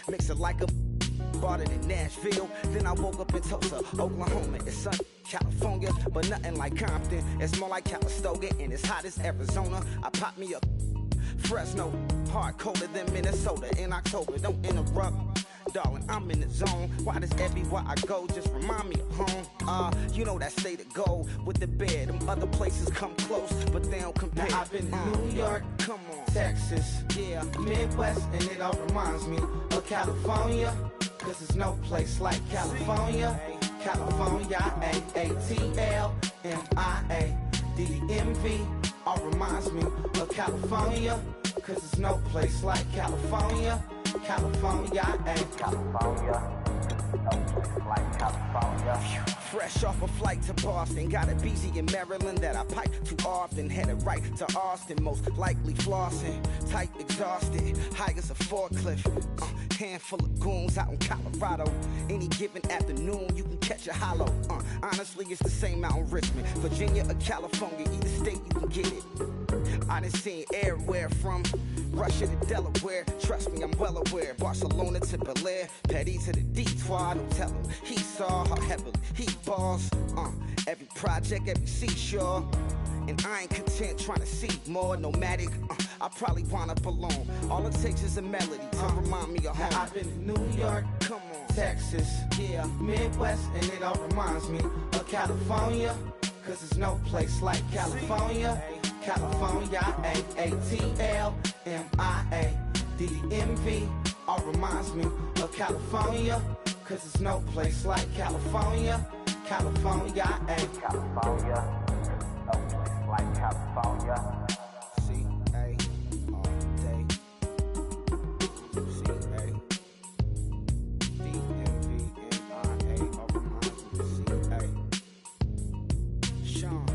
mix it like a bought it in Nashville. Then I woke up in Tulsa, Oklahoma. It's sunny, California, but nothing like Compton. It's more like Calistoga, and it's hot as Arizona. I pop me up Fresno, hard colder than Minnesota in October. Don't interrupt, darling, I'm in the zone. Why does everywhere I go just remind me of home? You know that state of gold with the bed. Them other places come close, but they don't compare. Now I've been to New York, come on, Texas, yeah, Midwest, and it all reminds me of California. Cause there's no place like California. California, A-A-T-L-M-I-A-D-D-M-V. All reminds me of California. Cause there's no place like California. California, California, no place like California. fresh off a flight to Boston. Got a BZ in Maryland that I pipe too often. Headed right to Austin, most likely flossing. Tight, exhausted, high as a forklift. Handful of goons out in Colorado. Any given afternoon, you can catch a hollow. Honestly, it's the same out in Richmond, Virginia or California. Either state, you can get it. I done seen everywhere from Russia to Delaware. Trust me, I'm well aware. Barcelona to Bel Air, Petty to the Detroit. Don't tell him he saw how heavily he balls. Every project, every seashore. And I ain't content trying to see more nomadic. I probably wind up alone. All it takes is a melody to remind me of home. Now I've been to New York, come on, Texas, yeah, Midwest, and it all reminds me of California. Cause there's no place like California. California, A-A-T-L-M-I-A-D-D-M-V. All reminds me of California. Cause there's no place like California. California, California, no place like California. C-A all day. C-A D-M-V-M-I-A all reminds me of C-A. Sean.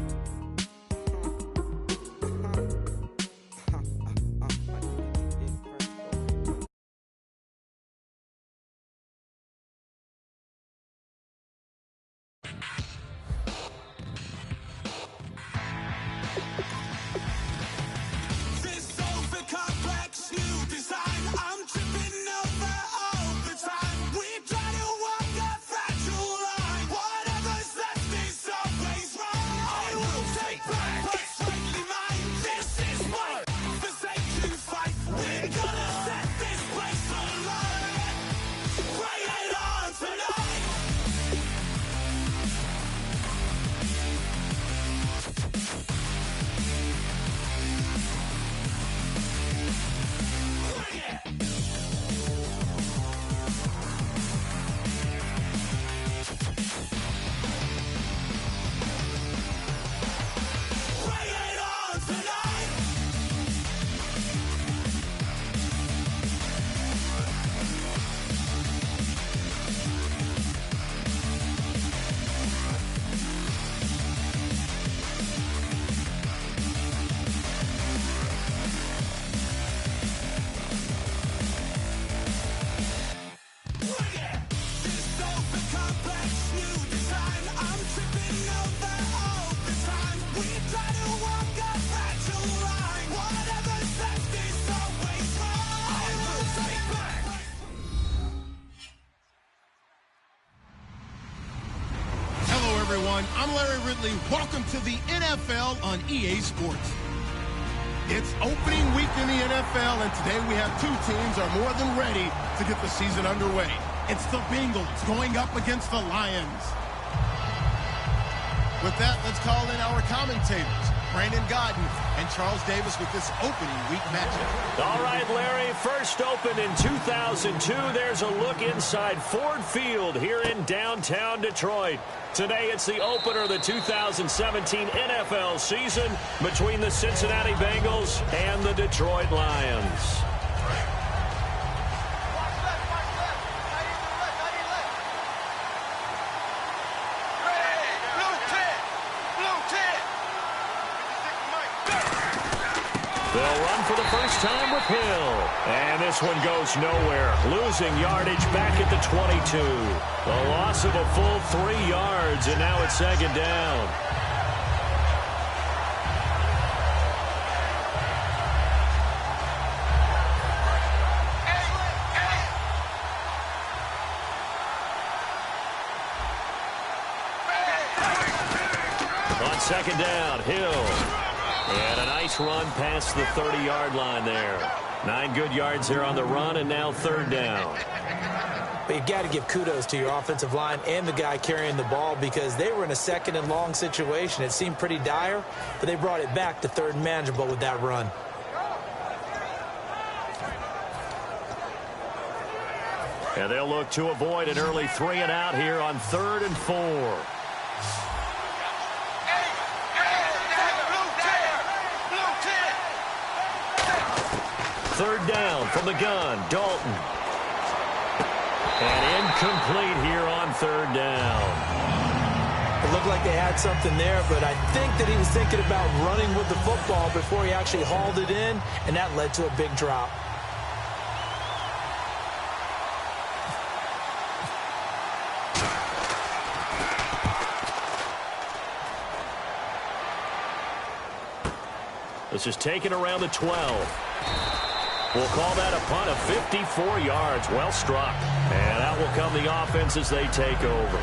I'm Larry Ridley. Welcome to the NFL on EA Sports. It's opening week in the NFL, and today we have two teams are more than ready to get the season underway. It's the Bengals going up against the Lions. With that, let's call in our commentators, Brandon Godden and Charles Davis, with this opening week matchup. All right, Larry, first opened in 2002. There's a look inside Ford Field here in downtown Detroit. Today, it's the opener of the 2017 NFL season between the Cincinnati Bengals and the Detroit Lions. They'll run for the first time with Hill. And this one goes nowhere. Losing yardage back at the 22. A loss of a full 3 yards, and now it's second down. second down, Hill. And a nice run past the 30-yard line there. 9 good yards there on the run, and now third down. But you've got to give kudos to your offensive line and the guy carrying the ball because they were in a second and long situation. It seemed pretty dire, but they brought it back to third and manageable with that run. And they'll look to avoid an early 3 and out here on 3rd and 4. Third down from the gun, Dalton. And incomplete here on third down. It looked like they had something there, but I think that he was thinking about running with the football before he actually hauled it in, and that led to a big drop. This is taken around the 12. We'll call that a punt of 54 yards. Well struck. And out will come the offense as they take over.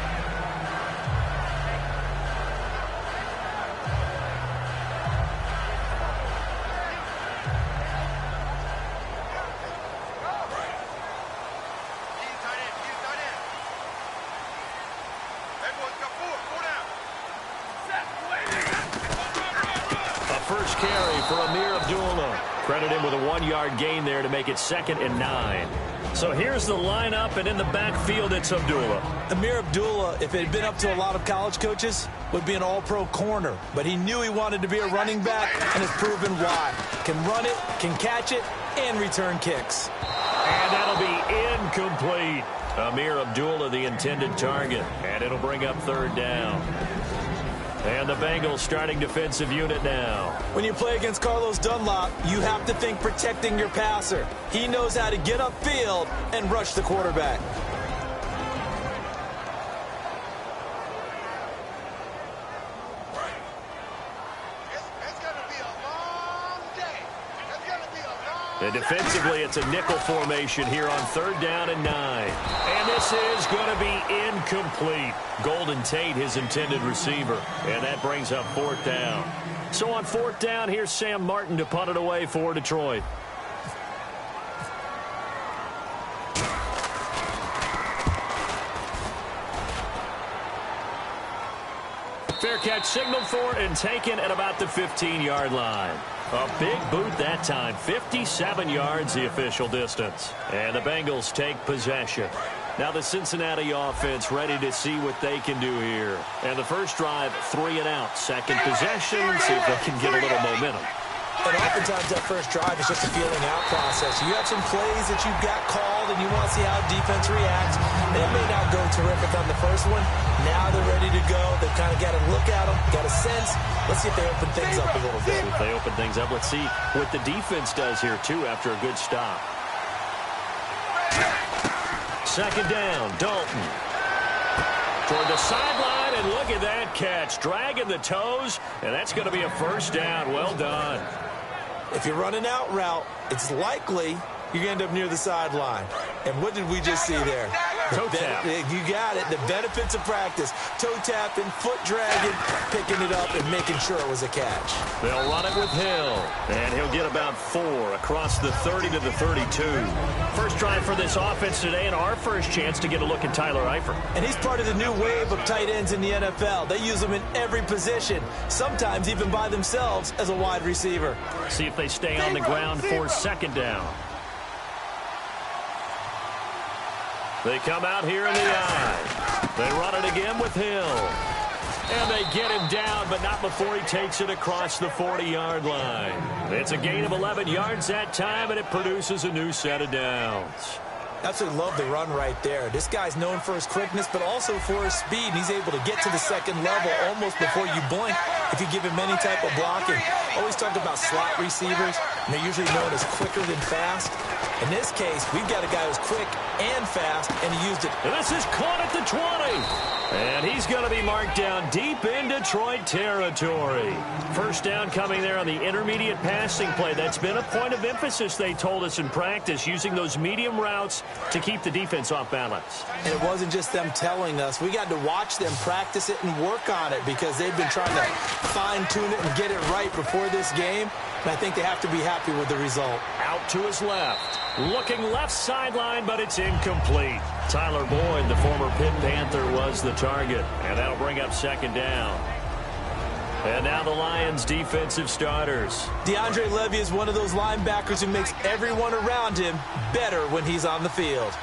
First carry for Amir Abdullah. Credit him with a 1-yard gain there to make it 2nd and 9. So here's the lineup, and in the backfield, it's Abdullah. Amir Abdullah, if it had been up to a lot of college coaches, would be an all-pro corner. But he knew he wanted to be a running back, and has proven why. Can run it, can catch it, and return kicks. And that'll be incomplete. Amir Abdullah, the intended target. And it'll bring up third down. And the Bengals starting defensive unit now. When you play against Carlos Dunlop, you have to think protecting your passer. He knows how to get upfield and rush the quarterback. And defensively, it's a nickel formation here on 3rd down and 9. And this is going to be incomplete. Golden Tate, his intended receiver. And that brings up 4th down. So on 4th down, here's Sam Martin to punt it away for Detroit. Fair catch signaled for and taken at about the 15-yard line. A big boot that time. 57 yards the official distance. And the Bengals take possession. Now the Cincinnati offense ready to see what they can do here. And the first drive, 3 and out. Second possession, see if they can get a little momentum. And oftentimes that first drive is just a feeling out process. You have some plays that you've got called and you want to see how defense reacts. They may not go terrific on the first one. Now they're ready to go. They've kind of got to look at them, got a sense. Let's see if they open things up a little bit. If they open things up, let's see what the defense does here, too, after a good stop. Second down, Dalton. Toward the sideline, and look at that catch. Dragging the toes, and that's going to be a first down. Well done. If you're running out route, it's likely you're going to end up near the sideline. And what did we just see there? Toe tap. You got it. The benefits of practice. Toe tapping, foot dragging, picking it up, and making sure it was a catch. They'll run it with Hill. And he'll get about 4 across the 30 to the 32. First drive for this offense today, and our first chance to get a look at Tyler Eifert. And he's part of the new wave of tight ends in the NFL. They use them in every position, sometimes even by themselves as a wide receiver. See if they stay on the ground for second down. They come out here in the eye. They run it again with Hill. And they get him down, but not before he takes it across the 40-yard line. It's a gain of 11 yards that time, and it produces a new set of downs. Absolutely love the run right there. This guy's known for his quickness, but also for his speed. He's able to get to the second level almost before you blink if you give him any type of blocking. Always talk about slot receivers, and they're usually known as quicker than fast. In this case, we've got a guy who's quick and fast, and he used it. And this is caught at the 20. And he's going to be marked down deep in Detroit territory. First down coming there on the intermediate passing play. That's been a point of emphasis, they told us in practice, using those medium routes to keep the defense off balance. And it wasn't just them telling us. We got to watch them practice it and work on it because they've been trying to fine-tune it and get it right before this game. And I think they have to be happy with the result. Out to his left. Looking left sideline, but it's incomplete. Tyler Boyd, the former Pitt Panther, was the target. And that'll bring up second down. And now the Lions' defensive starters. DeAndre Levy is one of those linebackers who makes everyone around him better when he's on the field.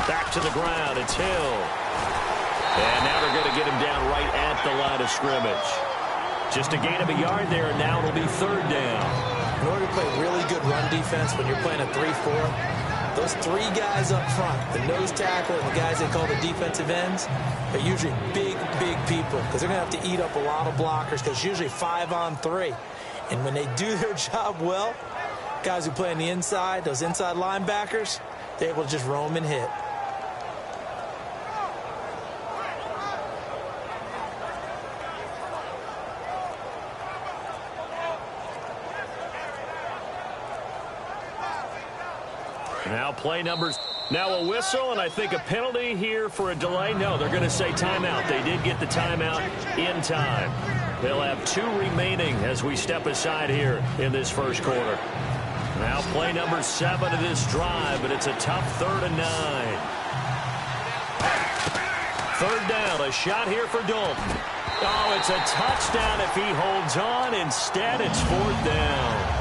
Back to the ground, it's Hill. And now they're going to get him down right at the line of scrimmage. Just a gain of a yard there, and now it'll be third down. In order to play really good run defense when you're playing a 3-4, those three guys up front, the nose tackle and the guys they call the defensive ends, are usually big, big people because they're going to have to eat up a lot of blockers because it's usually 5-on-3. And when they do their job well, guys who play on the inside, those inside linebackers, they're able to just roam and hit. Now play numbers. Now a whistle, and I think a penalty here for a delay. No, they're going to say timeout. They did get the timeout in time. They'll have 2 remaining as we step aside here in this first quarter. Now play number 7 of this drive, but it's a tough 3rd and 9. Third down, a shot here for Dalton. Oh, it's a touchdown if he holds on. Instead, it's 4th down.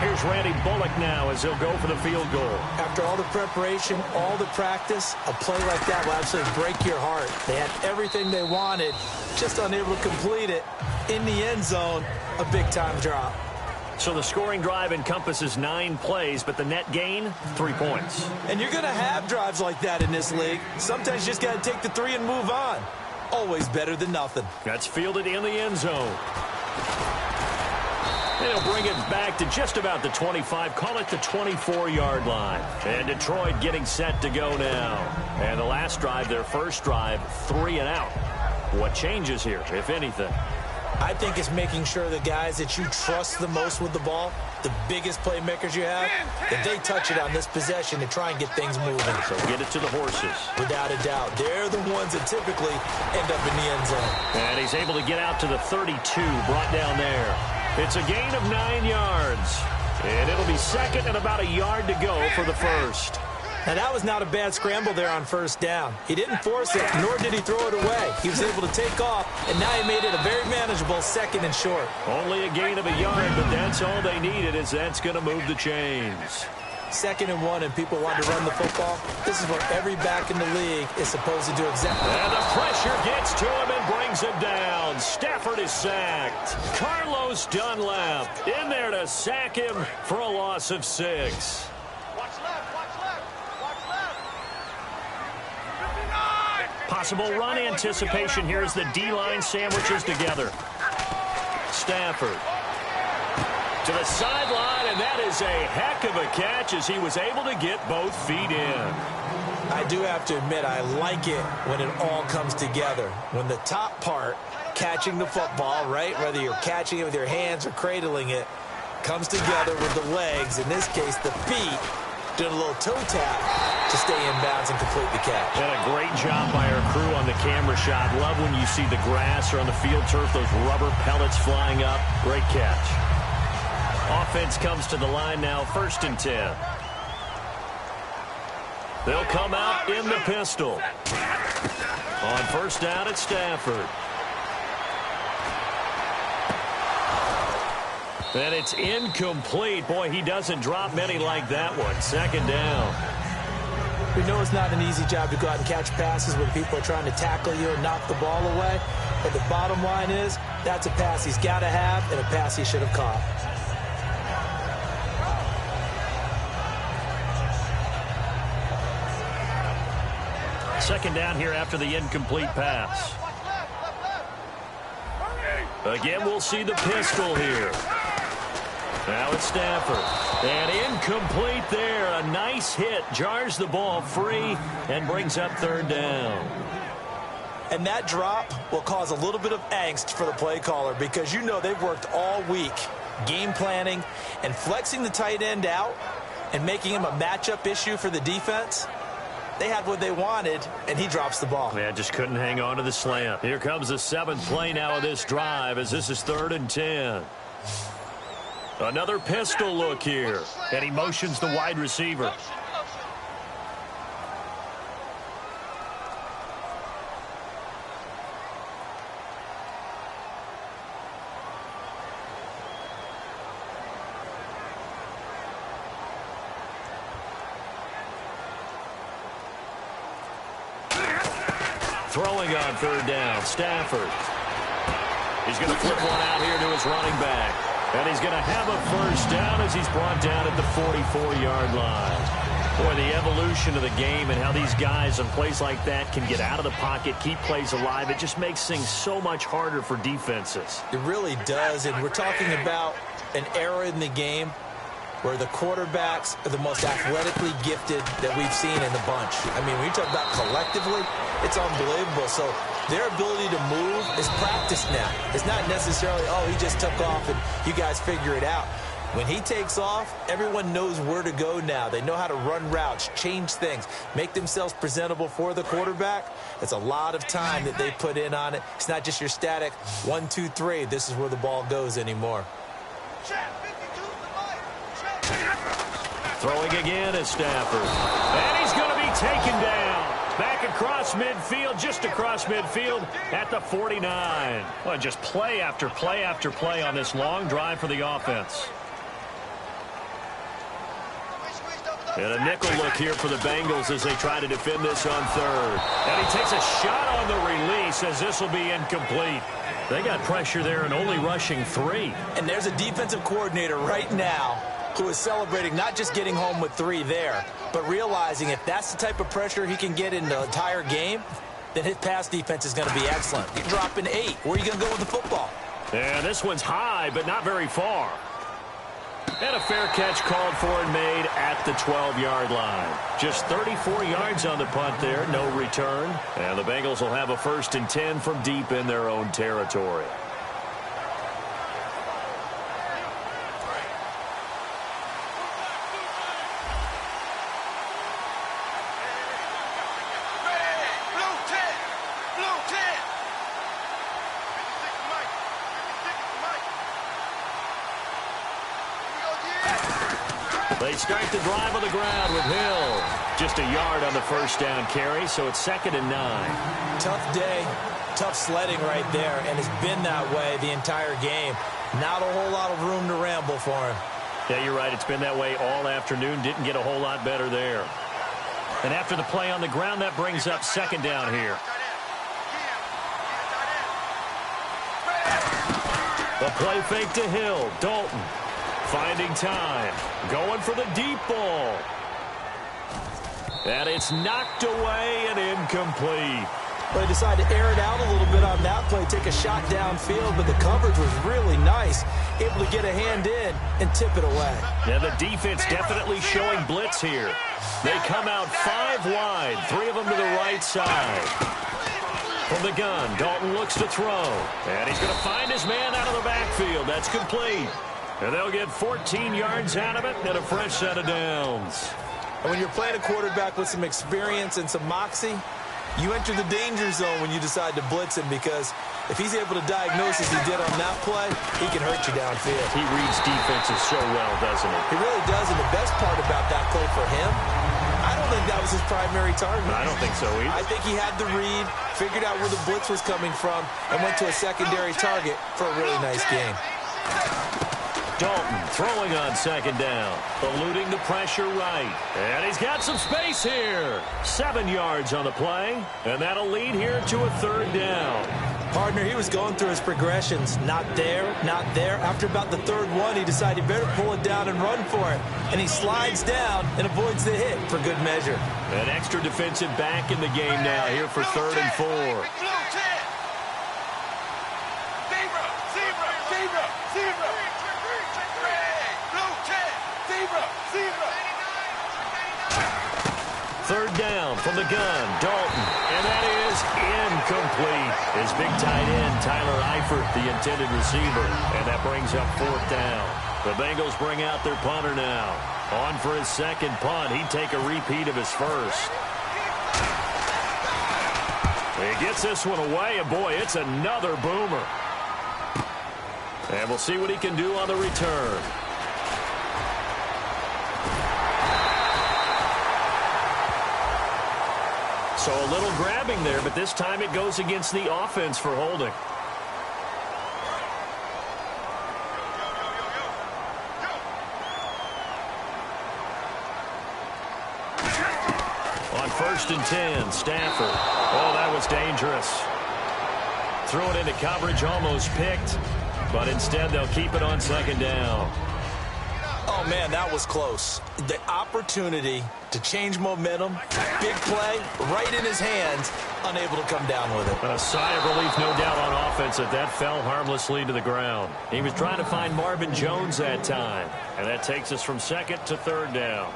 Here's Randy Bullock now as he'll go for the field goal. After all the preparation, all the practice, a play like that will absolutely break your heart. They had everything they wanted, just unable to complete it. In the end zone, a big-time drop. So the scoring drive encompasses 9 plays, but the net gain, 3 points. And you're going to have drives like that in this league. Sometimes you just got to take the 3 and move on. Always better than nothing. That's fielded in the end zone. They'll bring it back to just about the 25, call it the 24-yard line. And Detroit getting set to go now. And the last drive, their first drive, 3 and out. What changes here, if anything? I think it's making sure the guys that you trust the most with the ball, the biggest playmakers you have, that they touch it on this possession to try and get things moving. So get it to the horses. Without a doubt. They're the ones that typically end up in the end zone. And he's able to get out to the 32, brought down there. It's a gain of 9 yards. And it'll be second and about a yard to go for the first. Now, that was not a bad scramble there on first down. He didn't force it, nor did he throw it away. He was able to take off, and now he made it a very manageable second and short. Only a gain of a yard, but that's all they needed, as that's going to move the chains. 2nd and 1, and people want to run the football. This is what every back in the league is supposed to do exactly. And the pressure gets to him and brings him down. Stafford is sacked. Carlos Dunlap in there to sack him for a loss of 6. Possible run anticipation here as the D-line sandwiches together. Stafford to the sideline, and that is a heck of a catch as he was able to get both feet in. I do have to admit, I like it when it all comes together. When the top part, catching the football, right, whether you're catching it with your hands or cradling it, comes together with the legs, in this case the feet, doing a little toe tap to stay in bounds and complete the catch. And a great job by our crew on the camera shot. Love when you see the grass or on the field turf, those rubber pellets flying up. Great catch. Offense comes to the line now, 1st and 10. They'll come out in the pistol. On first down, it's Stafford. And it's incomplete. Boy, he doesn't drop many like that one. 2nd down. We know it's not an easy job to go out and catch passes when people are trying to tackle you and knock the ball away. But the bottom line is, that's a pass he's got to have and a pass he should have caught. Second down here after the incomplete pass. Again, we'll see the pistol here. Now it's Stafford. And incomplete there. A nice hit. Jars the ball free and brings up third down. And that drop will cause a little bit of angst for the play caller because you know they've worked all week game planning and flexing the tight end out and making him a matchup issue for the defense. They had what they wanted, and he drops the ball. Yeah, just couldn't hang on to the slant. Here comes the 7th play now of this drive as this is 3rd and 10. Another pistol look here, and he motions the wide receiver. Throwing on 3rd down, Stafford. He's going to flip one out here to his running back. And he's going to have a first down as he's brought down at the 44-yard line. Boy, the evolution of the game and how these guys in plays like that can get out of the pocket, keep plays alive, it just makes things so much harder for defenses. It really does, and we're talking about an era in the game where the quarterbacks are the most athletically gifted that we've seen in the bunch. I mean, when you talk about collectively, it's unbelievable. So their ability to move is practiced now. It's not necessarily, oh, he just took off and you guys figure it out. When he takes off, everyone knows where to go now. They know how to run routes, change things, make themselves presentable for the quarterback. It's a lot of time that they put in on it. It's not just your static 1, 2, 3. This is where the ball goes anymore. Throwing again is Stafford. And he's going to be taken down. Back across midfield, just across midfield at the 49. Well, just play after play after play on this long drive for the offense. And a nickel look here for the Bengals as they try to defend this on 3rd. And he takes a shot on the release as this will be incomplete. They got pressure there and only rushing 3. And there's a defensive coordinator right now who is celebrating not just getting home with 3 there, but realizing if that's the type of pressure he can get in the entire game, then his pass defense is going to be excellent. You're dropping 8. Where are you going to go with the football? And this one's high, but not very far. And a fair catch called for and made at the 12-yard line. Just 34 yards on the punt there, no return. And the Bengals will have a 1st and 10 from deep in their own territory. They start the drive on the ground with Hill. Just a yard on the first down carry, so it's 2nd and 9. Tough day, tough sledding right there, and it's been that way the entire game. Not a whole lot of room to ramble for him. Yeah, you're right. It's been that way all afternoon. Didn't get a whole lot better there. And after the play on the ground, that brings up 2nd down here. The play fake to Hill. Dalton finding time. Going for the deep ball. And it's knocked away and incomplete. Well, they decided to air it out a little bit on that play, take a shot downfield, but the coverage was really nice. Able to get a hand in and tip it away. Yeah, the defense definitely showing blitz here. They come out 5 wide, 3 of them to the right side. From the gun, Dalton looks to throw. And he's going to find his man out of the backfield. That's complete. And they'll get 14 yards out of it and a fresh set of downs. And when you're playing a quarterback with some experience and some moxie, you enter the danger zone when you decide to blitz him, because if he's able to diagnose as he did on that play, he can hurt you downfield. He reads defenses so well, doesn't he? He really does, and the best part about that play for him, I don't think that was his primary target. I don't think so either. I think he had the read, figured out where the blitz was coming from, and went to a secondary target for a really nice game. Dalton throwing on 2nd down, eluding the pressure right. And he's got some space here. 7 yards on the play, and that'll lead here to a 3rd down. Partner, he was going through his progressions. Not there, not there. After about the third one, he decided he better pull it down and run for it. And he slides down and avoids the hit for good measure. An extra defensive back in the game now here for 3rd and 4. Third down from the gun, Dalton, and that is incomplete. His big tight end, Tyler Eifert, the intended receiver, and that brings up 4th down. The Bengals bring out their punter now. On for his second punt. He'd take a repeat of his first. He gets this one away, and boy, it's another boomer. And we'll see what he can do on the return. So a little grabbing there, but this time it goes against the offense for holding. On 1st and 10, Stafford. Oh, that was dangerous. Threw it into coverage, almost picked, but instead they'll keep it on 2nd down. Oh, man, that was close. The opportunity to change momentum, big play, right in his hands, unable to come down with it. And a sigh of relief, no doubt, on offense that fell harmlessly to the ground. He was trying to find Marvin Jones that time, and that takes us from 2nd to 3rd down.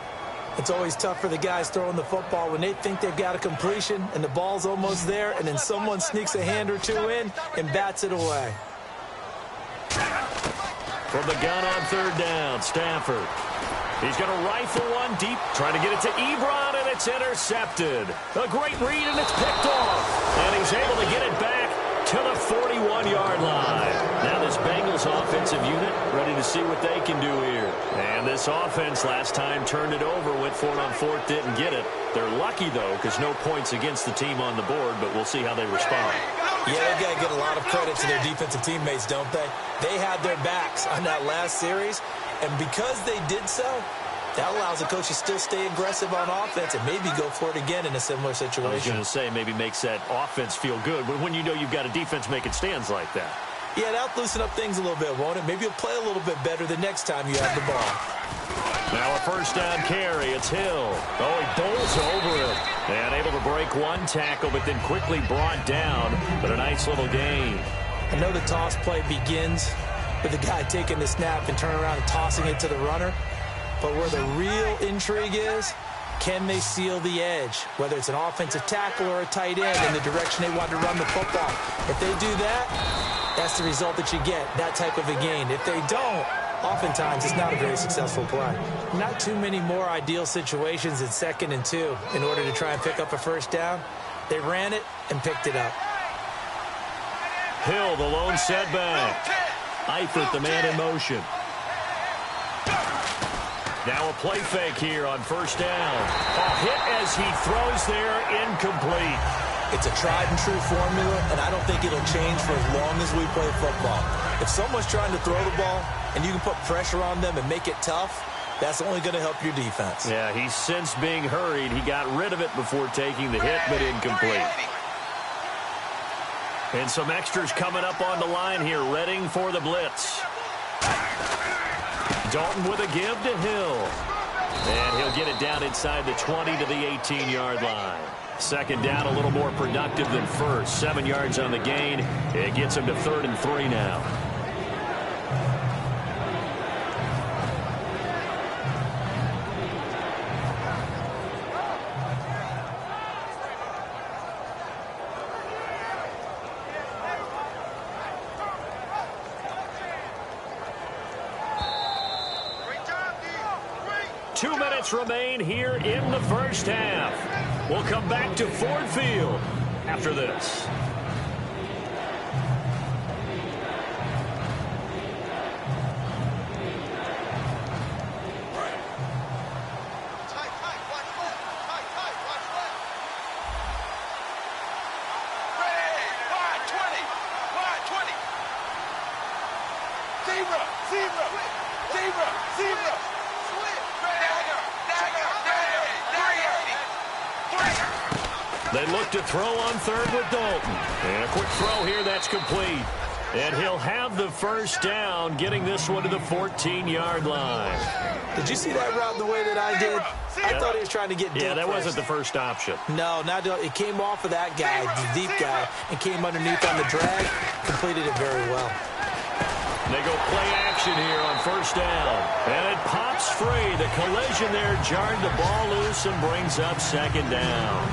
It's always tough for the guys throwing the football when they think they've got a completion and the ball's almost there, and then someone sneaks a hand or two in and bats it away. From the gun on 3rd down, Stafford. He's going to rifle one deep, trying to get it to Ebron, and it's intercepted. A great read, and it's picked off. And he's able to get it back to the 41-yard line. Now this Bengals offensive unit ready to see what they can do here. And this offense last time turned it over, went for it on 4th, didn't get it. They're lucky, though, because no points against the team on the board, but we'll see how they respond. Yeah, they got to get a lot of credit to their defensive teammates, don't they? They had their backs on that last series, and because they did so, that allows the coach to still stay aggressive on offense and maybe go for it again in a similar situation. I was going to say, maybe makes that offense feel good, but when you know you've got a defense making stands like that. Yeah, that'll loosen up things a little bit, won't it? Maybe you'll play a little bit better the next time you have the ball. Now a 1st down carry. It's Hill. Oh, he bowls over it. And able to break one tackle, but then quickly brought down. But a nice little gain. I know the toss play begins with the guy taking the snap and turning around and tossing it to the runner. But where the real intrigue is, can they seal the edge? Whether it's an offensive tackle or a tight end in the direction they want to run the football. If they do that, that's the result that you get, that type of a gain. If they don't, oftentimes it's not a very successful play. Not too many more ideal situations in 2nd and 2 in order to try and pick up a 1st down. They ran it and picked it up. Hill, the lone setback. Eifert, the man in motion. Now a play fake here on 1st down. A hit as he throws there, incomplete. It's a tried and true formula, and I don't think it'll change for as long as we play football. If someone's trying to throw the ball and you can put pressure on them and make it tough, that's only going to help your defense. Yeah, he's since being hurried. He got rid of it before taking the hit, but incomplete. And some extras coming up on the line here, readying for the blitz. Dalton with a give to Hill. And he'll get it down inside the 20 to the 18-yard line. 2nd down, a little more productive than 1st. 7 yards on the gain. It gets him to 3rd and 3 now. Remain here in the 1st half. We'll come back to Ford Field after this. They look to throw on third with Dalton. And a quick throw here that's complete. And he'll have the first down, getting this one to the 14-yard line. Did you see that route the way that I did? I thought he was trying to get deep. Yeah, that first. wasn't the first option. No, it came off of that guy, the deep guy, and came underneath on the drag. Completed it very well. They go play action here on first down. And it pops free. The collision there jarred the ball loose and brings up second down.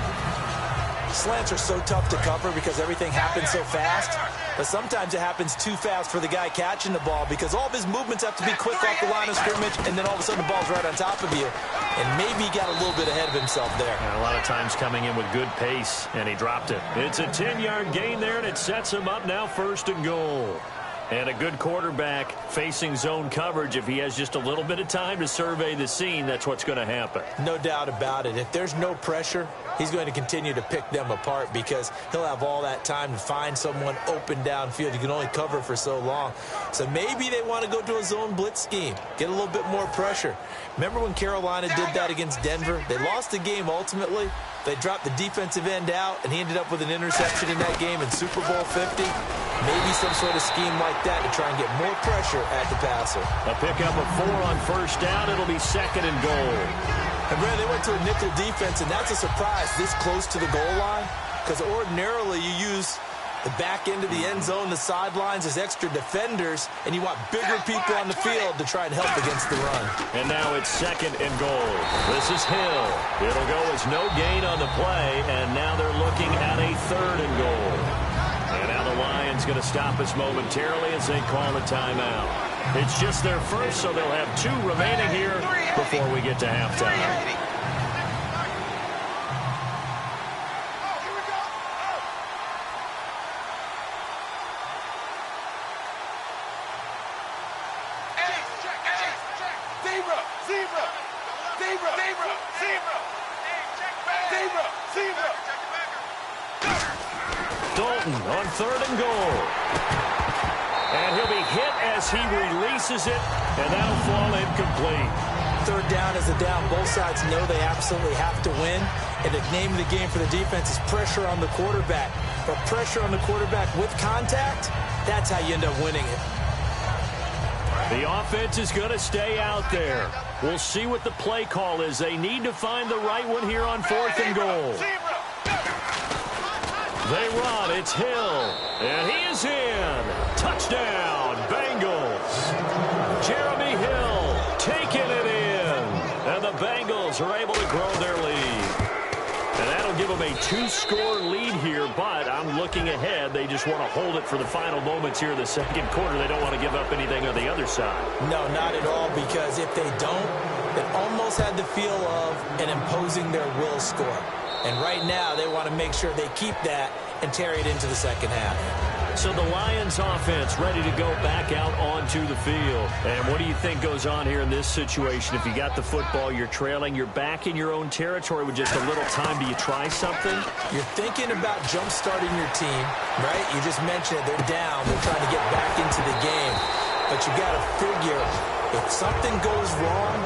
Slants are so tough to cover because everything happens so fast. But sometimes it happens too fast for the guy catching the ball because all of his movements have to be quick off the line of scrimmage, and then all of a sudden the ball's right on top of you. And maybe he got a little bit ahead of himself there. And a lot of times coming in with good pace, and he dropped it. It's a 10-yard gain there, and it sets him up now first and goal. And a good quarterback facing zone coverage, if he has just a little bit of time to survey the scene, that's what's going to happen. No doubt about it. If there's no pressure, he's going to continue to pick them apart because he'll have all that time to find someone open downfield. You can only cover for so long. So maybe they want to go to a zone blitz scheme, get a little bit more pressure. Remember when Carolina did that against Denver? They lost the game ultimately. They dropped the defensive end out, and he ended up with an interception in that game in Super Bowl 50. Maybe some sort of scheme like that to try and get more pressure at the passer. A pickup of 4 on first down. It'll be second and goal. And, Brad, they went to a nickel defense, and that's a surprise this close to the goal line because ordinarily you use the back end of the end zone, the sidelines as extra defenders, and you want bigger people on the field to try and help against the run. And now it's second and goal. This is Hill. It'll go as no gain on the play, and now they're looking at a third and goal. And now the Lions going to stop us momentarily as they call a timeout. It's just their first, so they'll have 2 remaining here before we get to halftime. Dalton on third and goal. And he'll be hit as he releases it, and that'll fall incomplete. Third down is a down. Both sides know they absolutely have to win. And the name of the game for the defense is pressure on the quarterback. But pressure on the quarterback with contact, that's how you end up winning it. The offense is going to stay out there. We'll see what the play call is. They need to find the right one here on fourth and goal. They run. It's Hill. And he is in. Touchdown, Bengals. Jeremy Hill taking it in. And the Bengals are able to grow their lead. And that'll give them a 2-score lead here, but I'm looking ahead. They just want to hold it for the final moments here in the second quarter. They don't want to give up anything on the other side. No, not at all, because if they don't, it almost had the feel of an imposing their will score. And right now, they want to make sure they keep that and carry it into the second half. So the Lions offense ready to go back out onto the field. And what do you think goes on here in this situation? If you got the football, you're trailing, you're back in your own territory with just a little time. Do you try something? You're thinking about jump-starting your team, right? You just mentioned it. They're down. They're trying to get back into the game. But you got to figure if something goes wrong,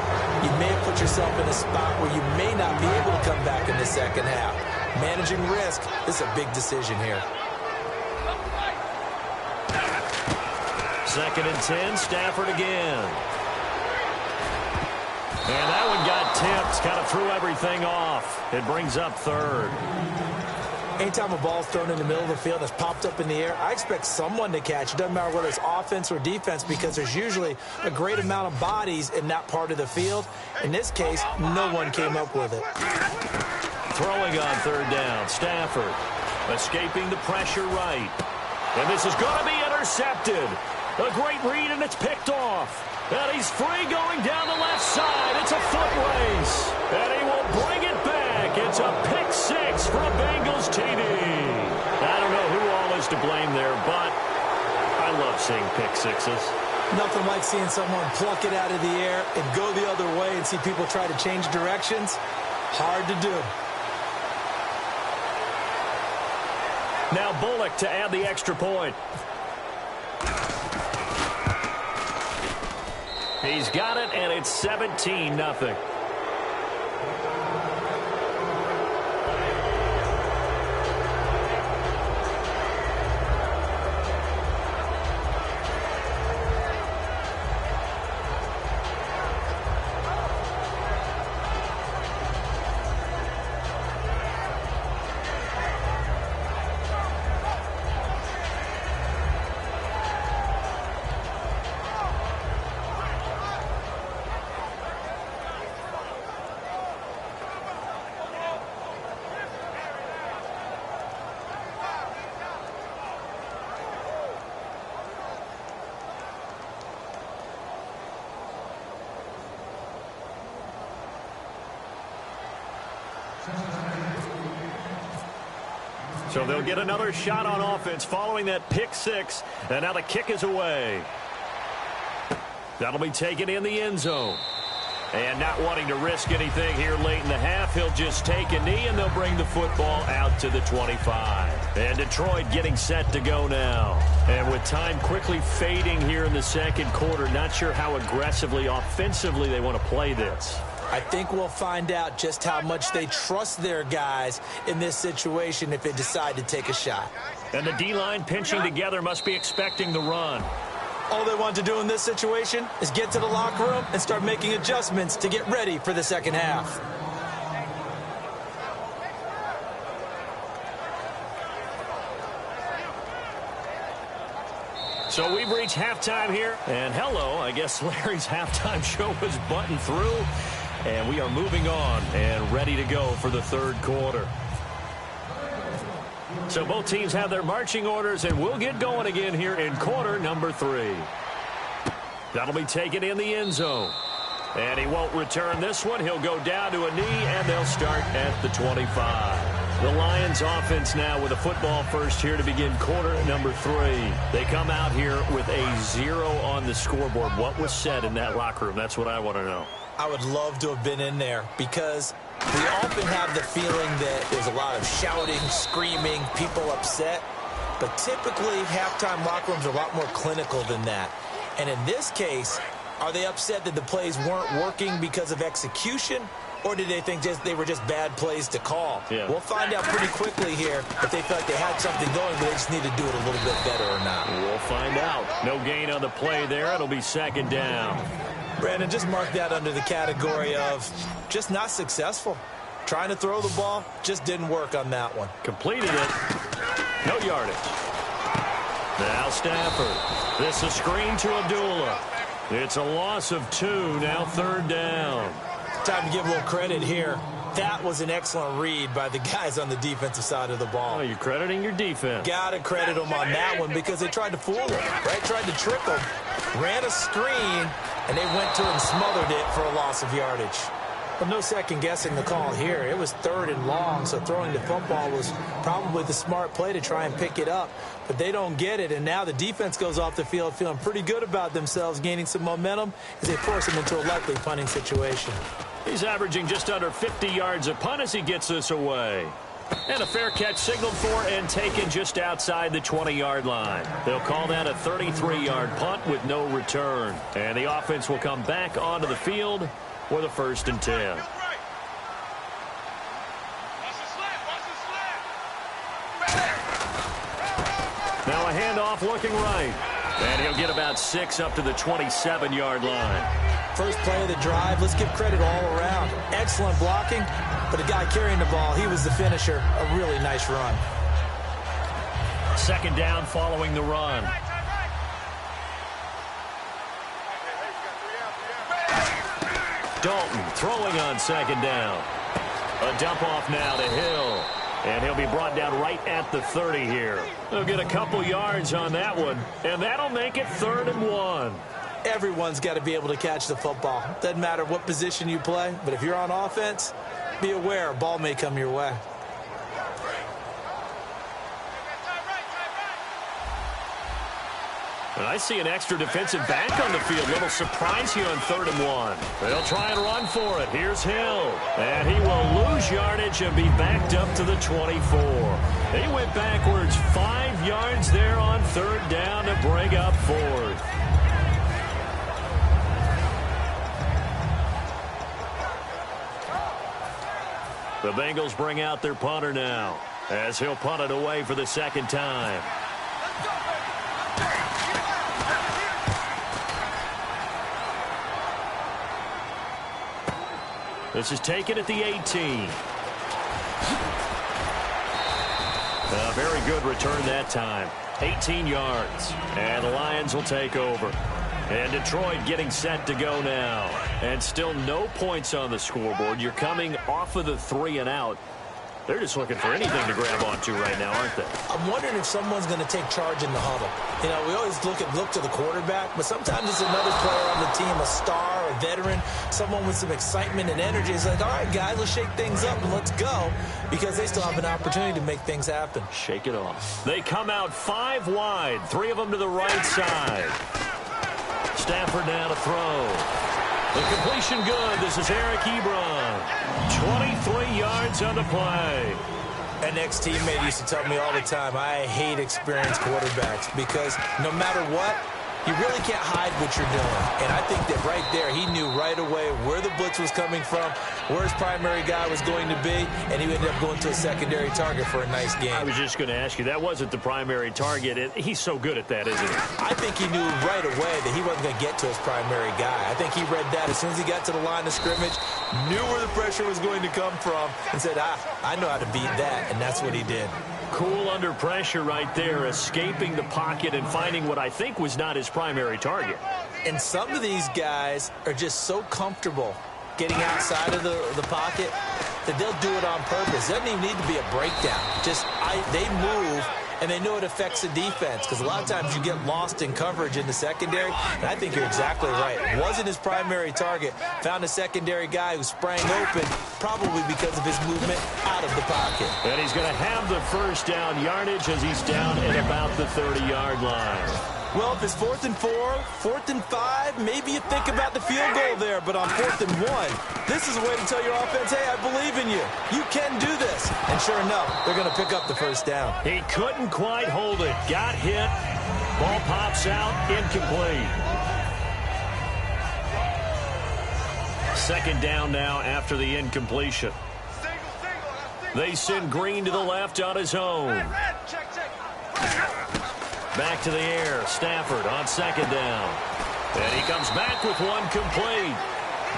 you may have put yourself in a spot where you may not be able to come back in the second half. Managing risk, this is a big decision here. Second and 10, Stafford again. And that one got tipped, kind of threw everything off. It brings up third. Anytime a ball's thrown in the middle of the field that's popped up in the air, I expect someone to catch. It doesn't matter whether it's offense or defense because there's usually a great amount of bodies in that part of the field. In this case, no one came up with it. Throwing on third down, Stafford escaping the pressure right. And this is going to be intercepted. A great read, and it's picked off. And he's free going down the left side. It's a foot race. And he will bring it back. It's a pick six for a Bengals TD. I don't know who all is to blame there, but I love seeing pick sixes. Nothing like seeing someone pluck it out of the air and go the other way and see people try to change directions. Hard to do. Now Bullock to add the extra point. He's got it, and it's 17-0. So they'll get another shot on offense following that pick six. And now the kick is away. That'll be taken in the end zone. And not wanting to risk anything here late in the half, he'll just take a knee, and they'll bring the football out to the 25. And Detroit getting set to go now. And with time quickly fading here in the second quarter, not sure how aggressively, offensively they want to play this. I think we'll find out just how much they trust their guys in this situation if they decide to take a shot. And the D-line pinching together must be expecting the run. All they want to do in this situation is get to the locker room and start making adjustments to get ready for the second half. So we've reached halftime here. And hello, I guess Larry's halftime show was buttoned through. And we are moving on and ready to go for the third quarter. So both teams have their marching orders, and we'll get going again here in quarter number 3. That'll be taken in the end zone. And he won't return this one. He'll go down to a knee, and they'll start at the 25. The Lions offense now with a football first here to begin quarter number 3. They come out here with a 0 on the scoreboard. What was said in that locker room? That's what I want to know. I would love to have been in there because we often have the feeling that there's a lot of shouting, screaming, people upset. But typically, halftime locker rooms are a lot more clinical than that. And in this case, are they upset that the plays weren't working because of execution? Or did they think they were just bad plays to call? Yeah. We'll find out pretty quickly here if they felt like they had something going, but they just need to do it a little bit better or not. We'll find out. No gain on the play there. It'll be second down. Brandon, just mark that under the category of just not successful. Trying to throw the ball just didn't work on that one. Completed it. No yardage. Now Stafford. This is a screen to Abdullah. It's a loss of 2. Now third down. Time to give a little credit here. That was an excellent read by the guys on the defensive side of the ball. Oh, you're crediting your defense. Got to credit them on that one because they tried to fool him, right? Tried to trick him. Ran a screen, and they went to it and smothered it for a loss of yardage. But no second guessing the call here. It was 3rd and long, so throwing the football was probably the smart play to try and pick it up. But they don't get it, and now the defense goes off the field feeling pretty good about themselves, gaining some momentum as they force them into a likely punting situation. He's averaging just under 50 yards a punt as he gets this away. And a fair catch signaled for and taken just outside the 20-yard line. They'll call that a 33-yard punt with no return. And the offense will come back onto the field for the 1st and 10. Now a handoff looking right. And he'll get about 6 up to the 27-yard line. First play of the drive, let's give credit all around. Excellent blocking, but the guy carrying the ball, he was the finisher. A really nice run. Second down following the run. Dalton throwing on second down. A dump off now to Hill. And he'll be brought down right at the 30 here. They'll get a couple yards on that one, and that'll make it 3rd and 1. Everyone's got to be able to catch the football. Doesn't matter what position you play, but if you're on offense, be aware a ball may come your way. And I see an extra defensive back on the field. Little surprise here on 3rd and 1. They'll try and run for it. Here's Hill. And he will lose yardage and be backed up to the 24. He went backwards 5 yards there on 3rd down to bring up 4th. The Bengals bring out their punter now as he'll punt it away for the 2nd time. This is taken at the 18. A very good return that time. 18 yards. And the Lions will take over. And Detroit getting set to go now. And still no points on the scoreboard. You're coming off of the 3 and out. They're just looking for anything to grab onto right now, aren't they? I'm wondering if someone's going to take charge in the huddle. You know, we always look to the quarterback, but sometimes it's another player on the team, a star, a veteran, someone with some excitement and energy. It's like, all right, guys, let's shake things up and let's go, because they still have an opportunity to make things happen. Shake it off. They come out 5 wide, 3 of them to the right side. Stafford now to throw. The completion good. This is Eric Ebron. 23 yards on the play. An ex-teammate used to tell me all the time, I hate experienced quarterbacks because no matter what, you really can't hide what you're doing. And I think that right there, he knew right away where the blitz was coming from, where his primary guy was going to be, and he ended up going to a secondary target for a nice game. I was just going to ask you, that wasn't the primary target. He's so good at that, isn't he? I think he knew right away that he wasn't going to get to his primary guy. I think he read that as soon as he got to the line of scrimmage, knew where the pressure was going to come from, and said, I know how to beat that, and that's what he did. Cool under pressure right there, escaping the pocket and finding what I think was not his primary target. And some of these guys are just so comfortable getting outside of the pocket that they'll do it on purpose. It doesn't even need to be a breakdown. They move, and they know it affects the defense, because a lot of times you get lost in coverage in the secondary, and I think you're exactly right. Wasn't his primary target. Found a secondary guy who sprang open, probably because of his movement out of the pocket. And he's going to have the first down yardage as he's down at about the 30-yard line. Well, if it's 4th and 4, 4th and 5, maybe you think about the field goal there. But on 4th and 1, this is a way to tell your offense, hey, I believe in you. You can do this. And sure enough, they're going to pick up the first down. He couldn't quite hold it. Got hit. Ball pops out. Incomplete. Second down now after the incompletion. They send Green to the left on his own. Back to the air. Stafford on second down. And he comes back with one complete.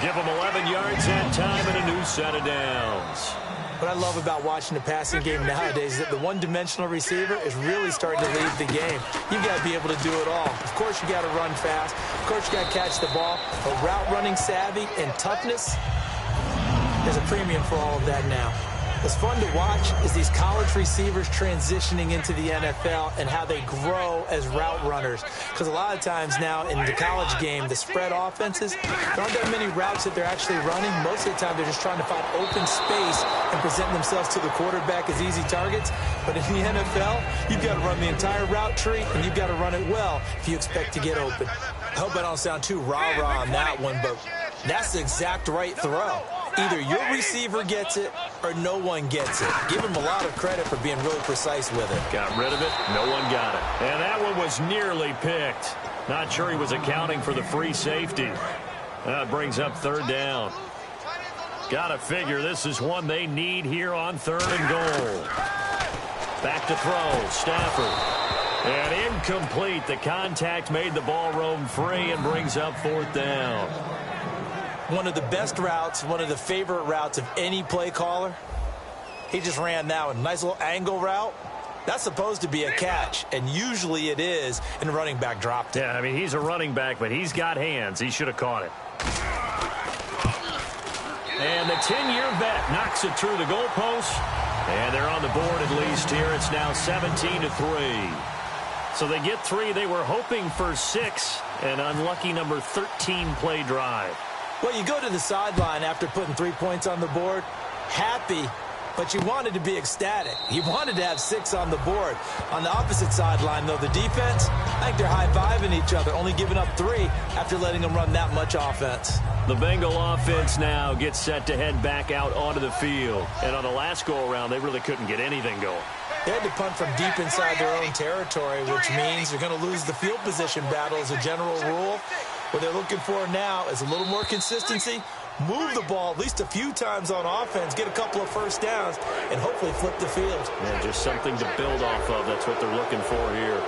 Give him 11 yards that time and a new set of downs. What I love about watching the passing game nowadays is that the one-dimensional receiver is really starting to lead the game. You've got to be able to do it all. Of course, you got to run fast. Of course, you got to catch the ball. But route running savvy and toughness, there's a premium for all of that now. What's fun to watch is these college receivers transitioning into the NFL and how they grow as route runners. Because a lot of times now in the college game, the spread offenses, there aren't that many routes that they're actually running. Most of the time, they're just trying to find open space and present themselves to the quarterback as easy targets. But in the NFL, you've got to run the entire route tree, and you've got to run it well if you expect to get open. I hope I don't sound too rah-rah on that one, but that's the exact right throw. Either your receiver gets it or no one gets it. Give him a lot of credit for being really precise with it. Got rid of it. No one got it. And that one was nearly picked. Not sure he was accounting for the free safety. That brings up third down. Got to figure this is one they need here on 3rd and goal. Back to throw. Stafford. And incomplete. The contact made the ball roam free and brings up 4th down. One of the best routes, one of the favorite routes of any play caller. He just ran that one. Nice little angle route. That's supposed to be a catch, and usually it is, and the running back dropped it. Yeah, I mean, he's a running back, but he's got hands. He should have caught it. And the 10-year vet knocks it through the goalpost, and they're on the board at least here. It's now 17-3. So they get 3. They were hoping for 6, an unlucky number 13 play drive. Well, you go to the sideline after putting 3 points on the board, happy, but you wanted to be ecstatic. You wanted to have 6 on the board. On the opposite sideline, though, the defense, I think they're high-fiving each other, only giving up 3 after letting them run that much offense. The Bengal offense now gets set to head back out onto the field. And on the last go-around, they really couldn't get anything going. They had to punt from deep inside their own territory, which means they're going to lose the field position battle as a general rule. What they're looking for now is a little more consistency, move the ball at least a few times on offense, get a couple of first downs, and hopefully flip the field. Yeah, just something to build off of. That's what they're looking for here.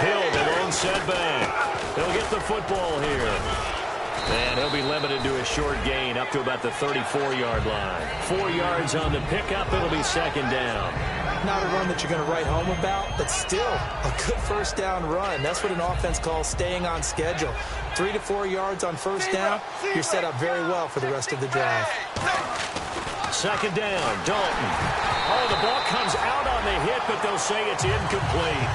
Hill, the lone setback. He'll get the football here. And he'll be limited to a short gain up to about the 34-yard line. 4 yards on the pickup. It'll be 2nd down. Not a run that you're going to write home about, but still a good first down run. That's what an offense calls staying on schedule. 3 to 4 yards on first down, you're set up very well for the rest of the drive. Second down, Dalton. Oh, the ball comes out on the hit, but they'll say it's incomplete.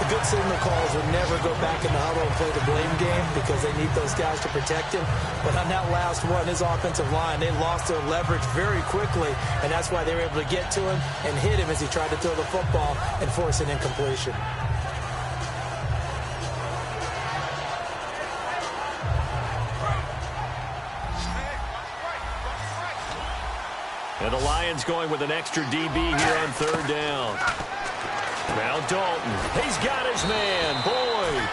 The good signal calls would never go back in the huddle and play the blame game because they need those guys to protect him. But on that last one, his offensive line, they lost their leverage very quickly, and that's why they were able to get to him and hit him as he tried to throw the football and force an incompletion. And the Lions going with an extra DB here on third down. Now Dalton, he's got his man, Boyd.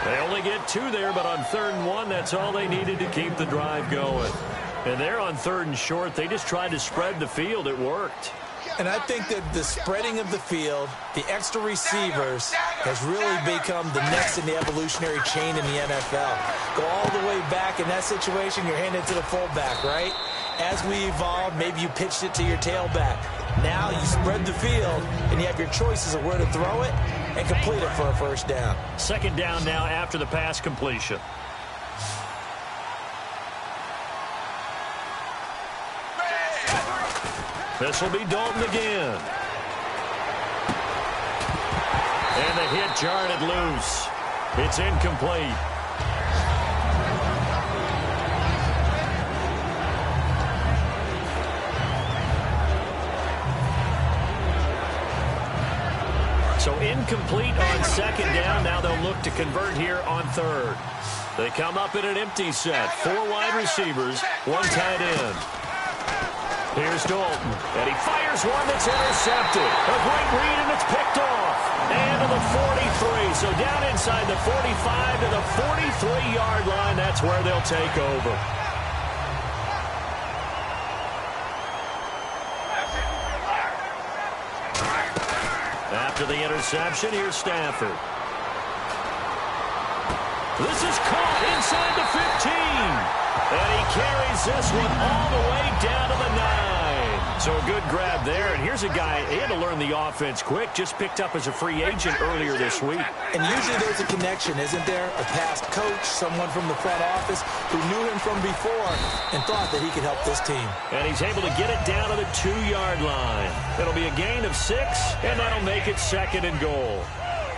They only get 2 there, but on 3rd and 1, that's all they needed to keep the drive going. And they're on 3rd and short. They just tried to spread the field. It worked. And I think that the spreading of the field, the extra receivers, has really become the next in the evolutionary chain in the NFL. Go all the way back in that situation, you're handed to the fullback, right? As we evolved, maybe you pitched it to your tailback. Now you spread the field, and you have your choices of where to throw it and complete it for a first down. Second down now after the pass completion. This will be Dalton again. And the hit jarred it loose. It's incomplete. So incomplete on second down. Now they'll look to convert here on third. They come up in an empty set. 4 wide receivers, 1 tight end. Here's Dalton, and he fires one that's intercepted. A great read, and it's picked off. And to the 43. So down inside the 45 to the 43-yard line. That's where they'll take over. After the interception, here's Stafford. This is caught inside the 15. And he carries this one all the way down to the 9. So a good grab there. And here's a guy, he had to learn the offense quick, just picked up as a free agent earlier this week. And usually there's a connection, isn't there? A past coach, someone from the front office who knew him from before and thought that he could help this team. And he's able to get it down to the 2-yard line. It'll be a gain of 6, and that'll make it 2nd and goal.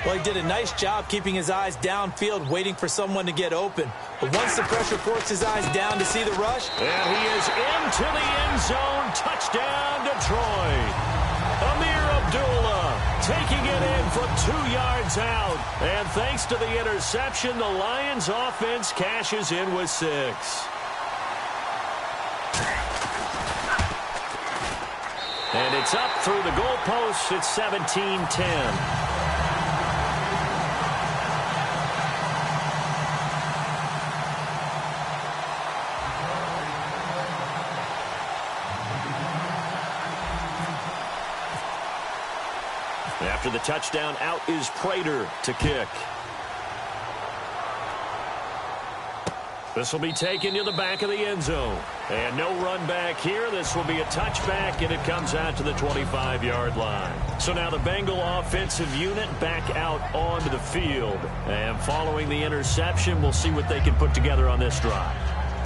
Well, he did a nice job keeping his eyes downfield, waiting for someone to get open. But once the pressure forced his eyes down to see the rush. And he is into the end zone. Touchdown, Detroit. Amir Abdullah taking it in from 2 yards out. And thanks to the interception, the Lions offense cashes in with 6. And it's up through the goalposts. It's 17-10. After the touchdown, out is Prater to kick. This will be taken to the back of the end zone. And no run back here. This will be a touchback, and it comes out to the 25-yard line. So now the Bengal offensive unit back out onto the field. And following the interception, we'll see what they can put together on this drive.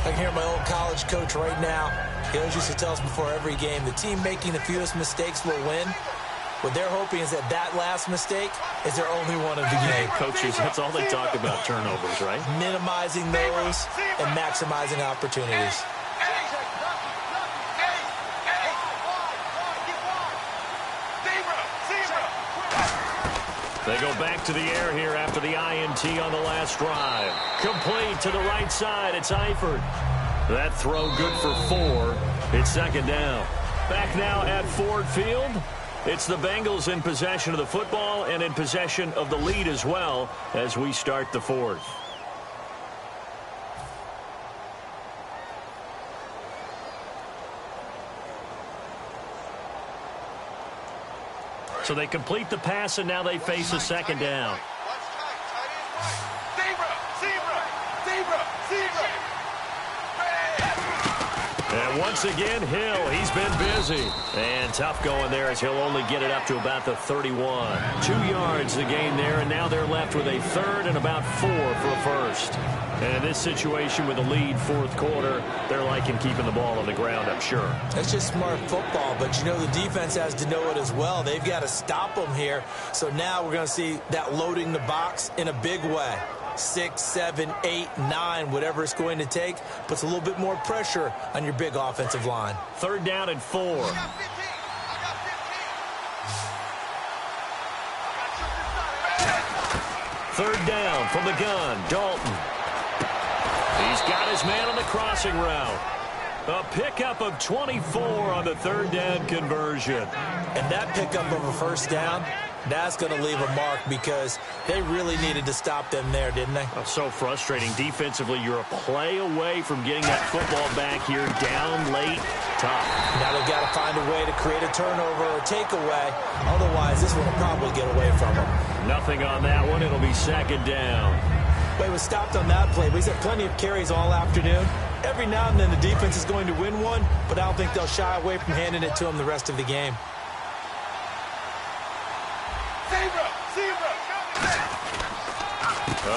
I can hear my old college coach right now. He always used to tell us before every game, the team making the fewest mistakes will win. What they're hoping is that last mistake is their only one of the game. Coaches, that's all they talk about, turnovers, right? Minimizing those and maximizing opportunities. They go back to the air here after the INT on the last drive. Complete to the right side. It's Eifert. That throw good for 4. It's 2nd down. Back now at Ford Field. It's the Bengals in possession of the football and in possession of the lead as well as we start the 4th. So they complete the pass, and now they face a 2nd down. And once again, Hill, he's been busy. And tough going there as he'll only get it up to about the 31. 2 yards the gain there, and now they're left with a 3rd and about 4 for a first. And in this situation with a lead fourth quarter, they're liking keeping the ball on the ground, I'm sure. That's just smart football, but you know the defense has to know it as well. They've got to stop them here. So now we're going to see that loading the box in a big way. 6, 7, 8, 9, whatever it's going to take, puts a little bit more pressure on your big offensive line. 3rd down and 4. Third down from the gun, Dalton. He's got his man on the crossing route. A pickup of 24 on the 3rd down conversion. And that pickup of a first down, that's going to leave a mark because they really needed to stop them there, didn't they? Oh, so frustrating. Defensively, you're a play away from getting that football back here, down late, tough. Now they've got to find a way to create a turnover or takeaway. Otherwise, this one will probably get away from them. Nothing on that one. It'll be 2nd down. Well, he was stopped on that play, but he's had plenty of carries all afternoon. Every now and then the defense is going to win one, but I don't think they'll shy away from handing it to him the rest of the game.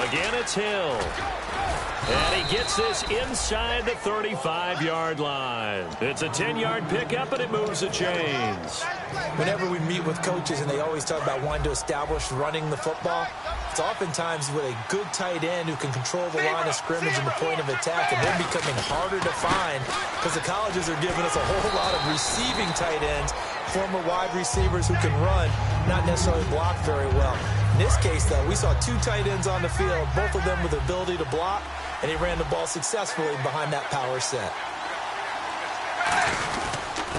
Again, it's Hill. And he gets this inside the 35-yard line. It's a 10-yard pickup, and it moves the chains. Whenever we meet with coaches and they always talk about wanting to establish running the football, it's oftentimes with a good tight end who can control the line of scrimmage and the point of attack, and they're becoming harder to find because the colleges are giving us a whole lot of receiving tight ends, former wide receivers who can run, not necessarily block very well. In this case, though, we saw 2 tight ends on the field, both of them with the ability to block, and he ran the ball successfully behind that power set.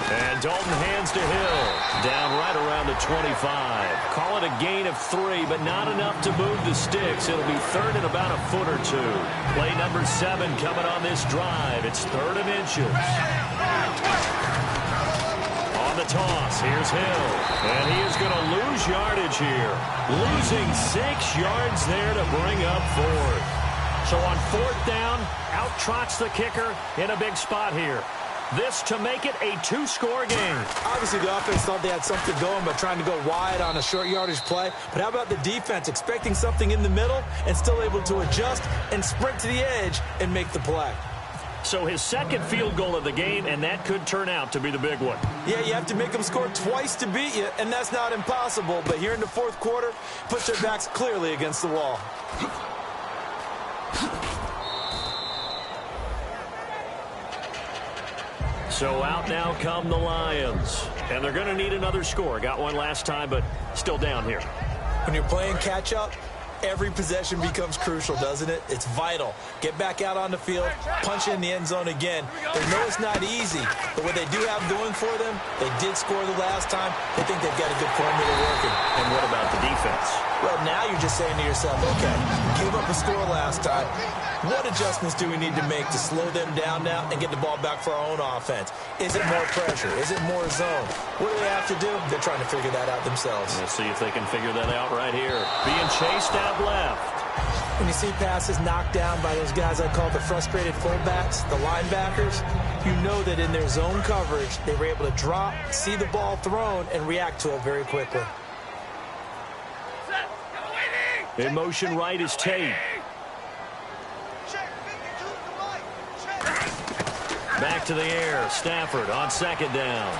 And Dalton hands to Hill, down right around the 25. Call it a gain of 3, but not enough to move the sticks. It'll be 3rd and about a foot or 2. Play number 7 coming on this drive. It's 3rd and inches. On the toss, here's Hill. And he is going to lose yardage here. Losing 6 yards there to bring up 4th. So on 4th down, out trots the kicker in a big spot here. This to make it a 2-score game. Obviously, the offense thought they had something going by trying to go wide on a short yardage play. But how about the defense expecting something in the middle and still able to adjust and sprint to the edge and make the play? So his 2nd field goal of the game, and that could turn out to be the big one. Yeah, you have to make them score twice to beat you, and that's not impossible. But here in the 4th quarter, puts their backs clearly against the wall. So out now come the Lions. And they're going to need another score. Got one last time, but still down here. When you're playing catch-up, every possession becomes crucial, doesn't it? It's vital. Get back out on the field, punch in the end zone again. They know it's not easy, but what they do have going for them, they did score the last time. They think they've got a good formula working. And what about the defense? Well, now you're just saying to yourself, okay, give up a score last time. What adjustments do we need to make to slow them down now and get the ball back for our own offense? Is it more pressure? Is it more zone? What do they have to do? They're trying to figure that out themselves. We'll see if they can figure that out right here. Being chased out left. When you see passes knocked down by those guys I call the frustrated fullbacks, the linebackers, you know that in their zone coverage, they were able to drop, see the ball thrown, and react to it very quickly. In motion right is Tate. Back to the air. Stafford on 2nd down.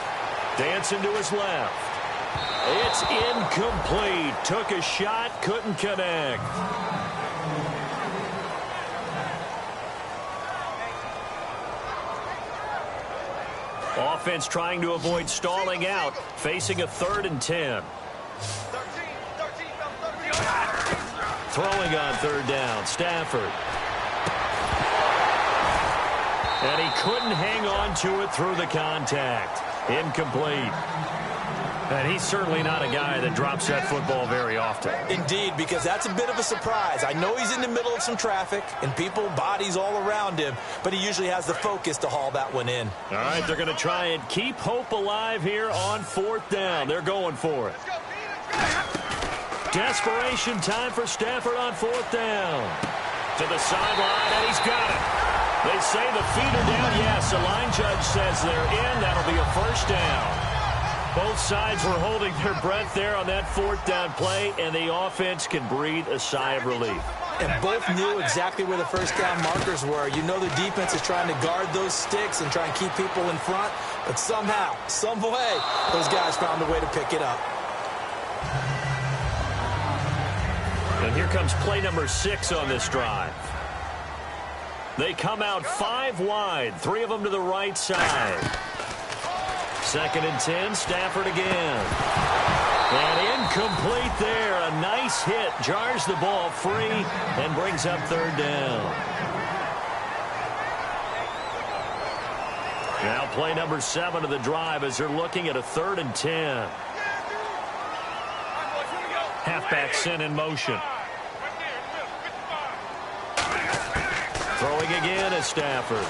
Dancing to his left. It's incomplete. Took a shot, couldn't connect. Offense trying to avoid stalling out, facing a 3rd and 10. Throwing on 3rd down, Stafford. And he couldn't hang on to it through the contact. Incomplete. And he's certainly not a guy that drops that football very often. Indeed, because that's a bit of a surprise. I know he's in the middle of some traffic and people, bodies all around him, but he usually has the focus to haul that one in. All right, they're going to try and keep hope alive here on 4th down. They're going for it. Desperation time for Stafford on 4th down. To the sideline, and he's got it. They say the feet are down. Yes, the line judge says they're in. That'll be a 1st down. Both sides were holding their breath there on that fourth down play, and the offense can breathe a sigh of relief. And both knew exactly where the first down markers were. You know the defense is trying to guard those sticks and try and keep people in front, but somehow, some way, those guys found a way to pick it up. And here comes play number 6 on this drive. They come out 5 wide, 3 of them to the right side. 2nd and 10, Stafford again. And incomplete there. A nice hit. Jars the ball free and brings up 3rd down. Now play number 7 of the drive as they're looking at a 3rd and 10. Halfback sent in motion. Throwing again is Stafford.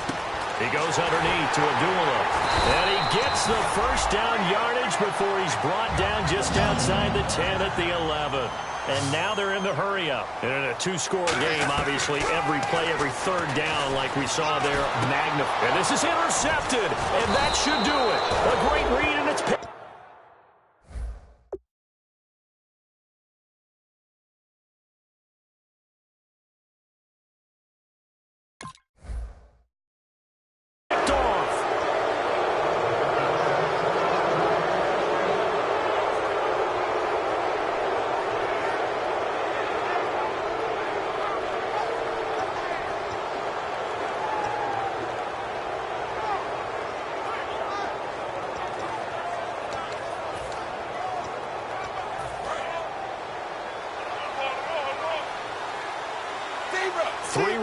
He goes underneath to Abdullah. And he gets the first down yardage before he's brought down just outside the 10 at the 11. And now they're in the hurry-up. And in a 2-score game, obviously, every play, every 3rd down, like we saw there, magnified. And this is intercepted. And that should do it. A great read, and it's picked.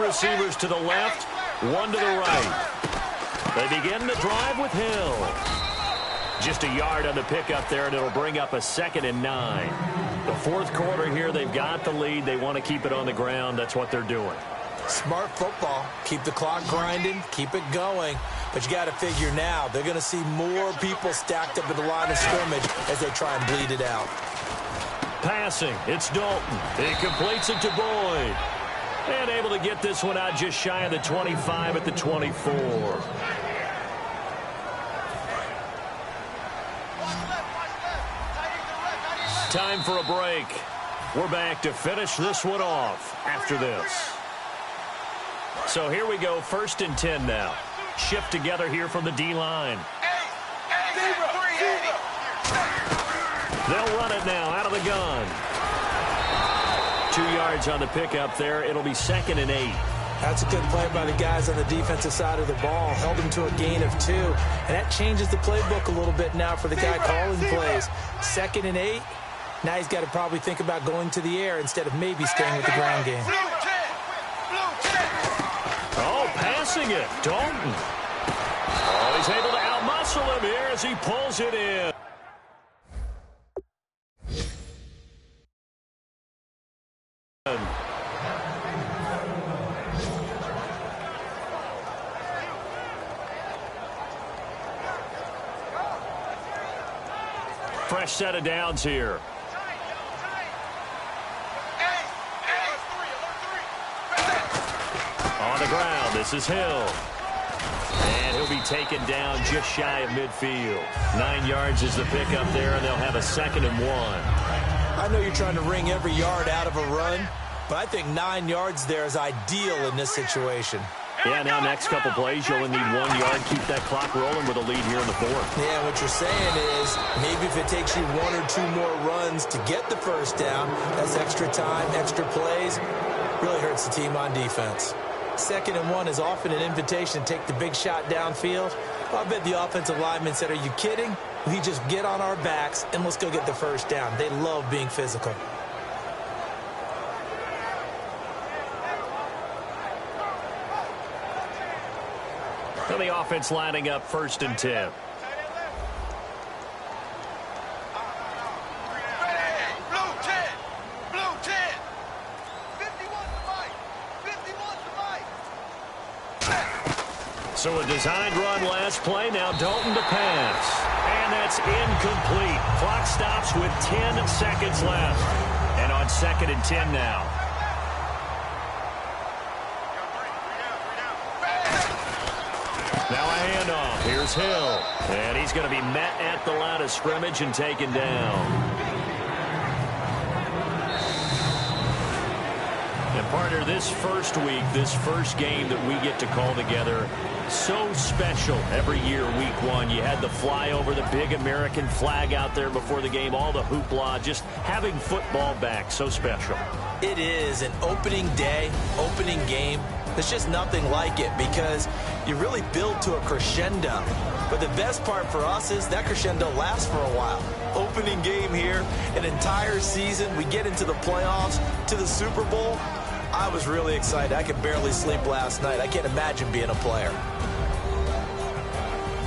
Receivers to the left, 1 to the right. They begin the drive with Hill. Just a yard on the pickup there, and it'll bring up a 2nd and 9. The 4th quarter here, they've got the lead. They want to keep it on the ground. That's what they're doing. Smart football. Keep the clock grinding, keep it going. But you got to figure now, they're going to see more people stacked up at the line of scrimmage as they try and bleed it out. Passing, it's Dalton. He completes it to Boyd. And able to get this one out just shy of the 25 at the 24. Time for a break. We're back to finish this one off after this. So here we go, 1st and 10 now. Shift together here from the D-line. They'll run it now out of the gun. 2 yards on the pickup there. It'll be 2nd and 8. That's a good play by the guys on the defensive side of the ball. Held him to a gain of 2. And that changes the playbook a little bit now for the guy calling plays. 2nd and 8. Now he's got to probably think about going to the air instead of maybe staying with the ground game. Oh, passing it. Dalton. Oh, he's able to outmuscle him here as he pulls it in. Fresh set of downs here. On the ground, this is Hill. And he'll be taken down just shy of midfield. 9 yards is the pickup there, and they'll have a 2nd and 1. I know you're trying to wring every yard out of a run, but I think 9 yards there is ideal in this situation. Yeah, now next couple plays, you only need 1 yard. Keep that clock rolling with a lead here in the 4th. Yeah, what you're saying is maybe if it takes you 1 or 2 more runs to get the first down, that's extra time, extra plays, really hurts the team on defense. 2nd and 1 is often an invitation to take the big shot downfield. Well, I bet the offensive lineman said, are you kidding? We just get on our backs and let's go get the first down. They love being physical. So the offense lining up 1st and 10. So a designed run last play. Now Dalton to pass. And that's incomplete. Clock stops with 10 seconds left. And on 2nd and 10 now. Now a handoff. Here's Hill. And he's going to be met at the line of scrimmage and taken down. And partner, this first week, this first game that we get to call together, so special every year, week one. You had the flyover, the big American flag out there before the game, all the hoopla, just having football back, so special. It is an opening day, opening game. There's just nothing like it because you really build to a crescendo. But the best part for us is that crescendo lasts for a while. Opening game here, an entire season. We get into the playoffs, to the Super Bowl. I was really excited. I could barely sleep last night. I can't imagine being a player.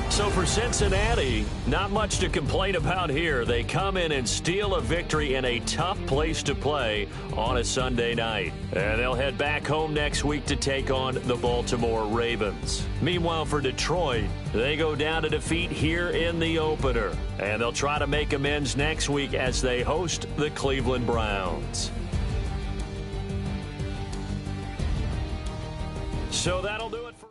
So for Cincinnati, not much to complain about here. They come in and steal a victory in a tough place to play on a Sunday night. And they'll head back home next week to take on the Baltimore Ravens. Meanwhile, for Detroit, they go down to defeat here in the opener. And they'll try to make amends next week as they host the Cleveland Browns. So that'll do it for...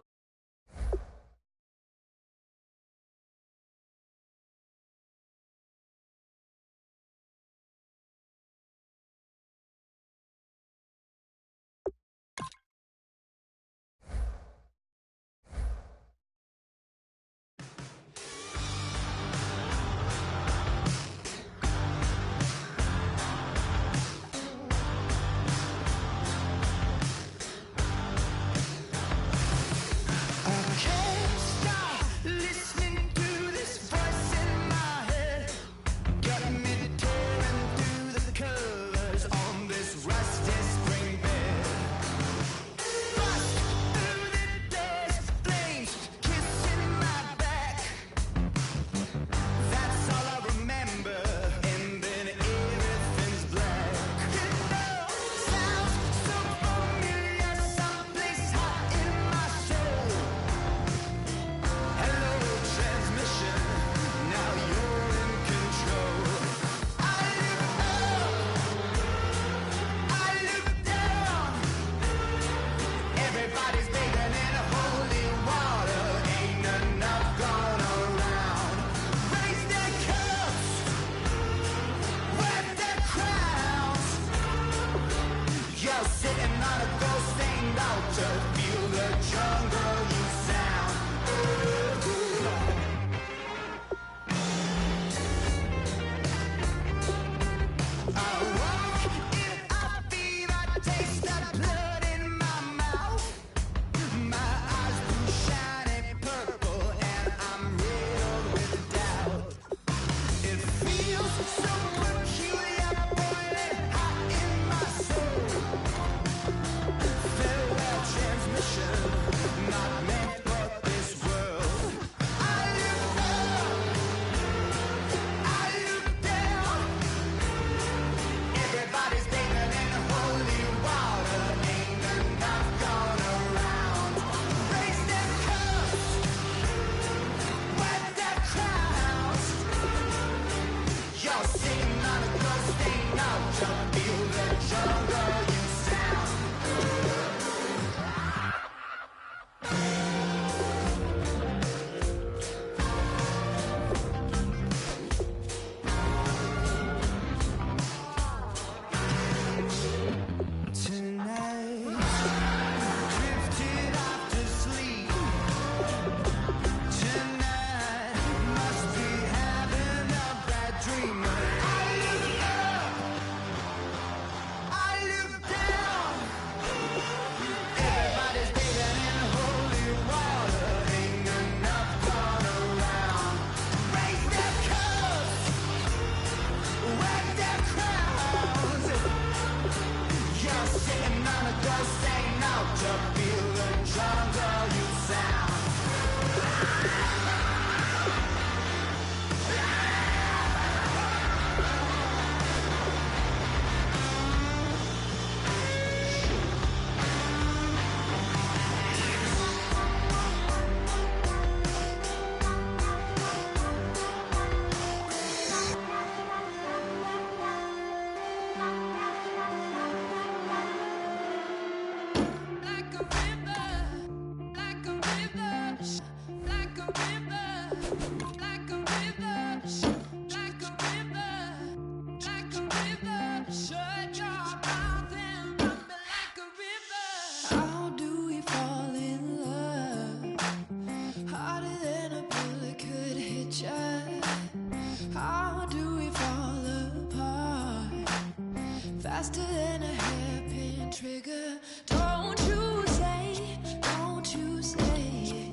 faster than a hairpin trigger. Don't you say, don't you say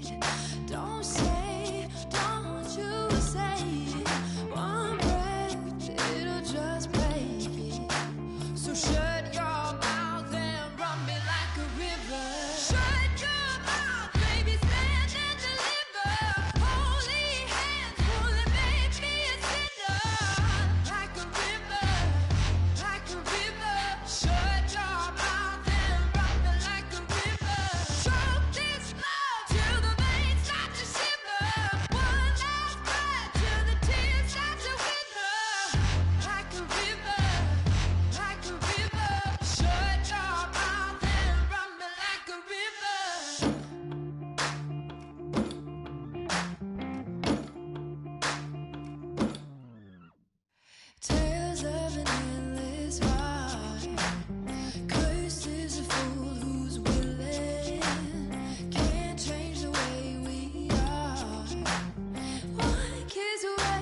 it. Don't say, don't you say it. One breath, it'll just break it. So shut your mouth and run me like a river. Shut your mouth, baby, stand and deliver. Holy hands, pulling, make me a sinner. Like a river, like a river. Shut your mouth and run me like a river. Choke this love till the veins start to shiver. One last breath till the tears start to wither. Like a river, like a river. Shut your mouth and run me like a river. Tales of an endless ride. Cursed is the fool who's willing. Can't change the way we are. One kiss away.